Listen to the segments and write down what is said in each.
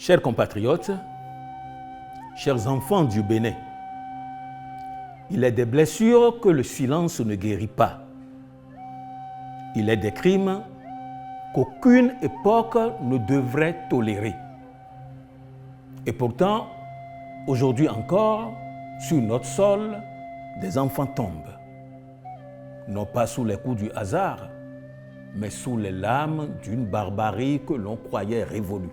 Chers compatriotes, chers enfants du Bénin, il est des blessures que le silence ne guérit pas. Il est des crimes qu'aucune époque ne devrait tolérer. Et pourtant, aujourd'hui encore, sur notre sol, des enfants tombent. Non pas sous les coups du hasard, mais sous les lames d'une barbarie que l'on croyait révolue.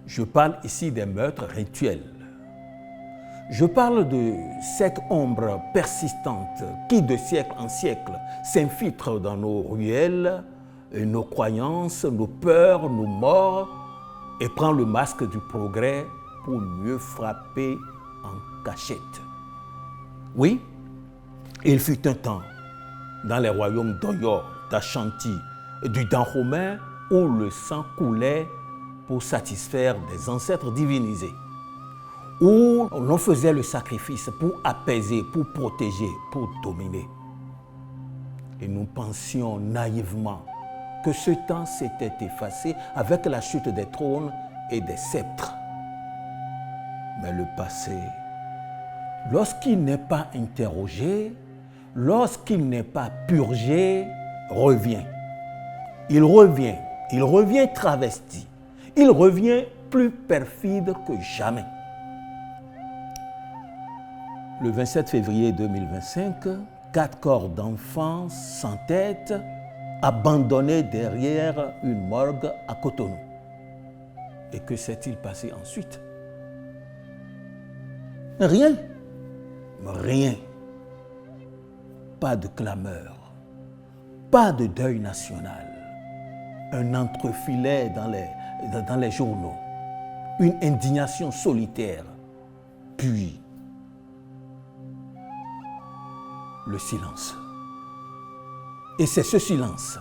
Je parle ici des meurtres rituels. Je parle de cette ombre persistante qui, de siècle en siècle, s'infiltre dans nos ruelles, nos croyances, nos peurs, nos morts, et prend le masque du progrès pour mieux frapper en cachette. Oui, il fut un temps, dans les royaumes d'Oyo, d'Ashanti et du Dahomey, où le sang coulait pour satisfaire des ancêtres divinisés, où l'on faisait le sacrifice pour apaiser, pour protéger, pour dominer. Et nous pensions naïvement que ce temps s'était effacé avec la chute des trônes et des sceptres. Mais le passé, lorsqu'il n'est pas interrogé, lorsqu'il n'est pas purgé, revient. Il revient travesti. Il revient plus perfide que jamais. Le 27 février 2025, 4 corps d'enfants sans tête abandonnés derrière une morgue à Cotonou. Et que s'est-il passé ensuite? Rien. Rien. Pas de clameur. Pas de deuil national. Un entrefilet dans les journaux. Une indignation solitaire. Puis, le silence. Et c'est ce silence,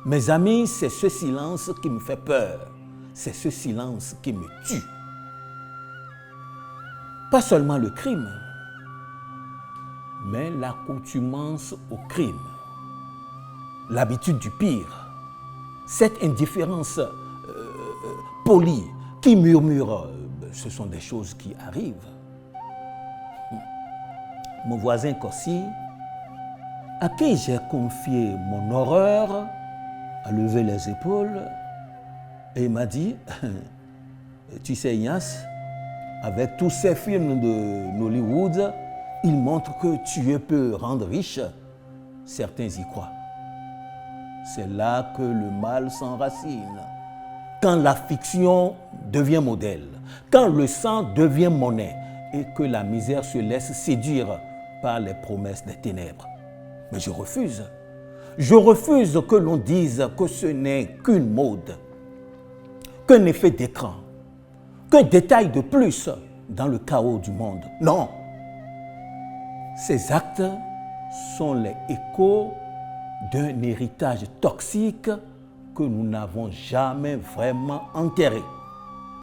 mes amis, c'est ce silence qui me fait peur. C'est ce silence qui me tue. Pas seulement le crime, mais l'accoutumance au crime. L'habitude du pire. Cette indifférence polie qui murmure, ce sont des choses qui arrivent. Mon voisin Kossi, à qui j'ai confié mon horreur, a levé les épaules et il m'a dit, tu sais Ignace, avec tous ces films de Hollywood, ils montrent que Dieu peut rendre riche. Certains y croient. C'est là que le mal s'enracine. Quand la fiction devient modèle, quand le sang devient monnaie et que la misère se laisse séduire par les promesses des ténèbres. Mais je refuse. Je refuse que l'on dise que ce n'est qu'une mode, qu'un effet d'écran, qu'un détail de plus dans le chaos du monde. Non. Ces actes sont les échos d'un héritage toxique que nous n'avons jamais vraiment enterré.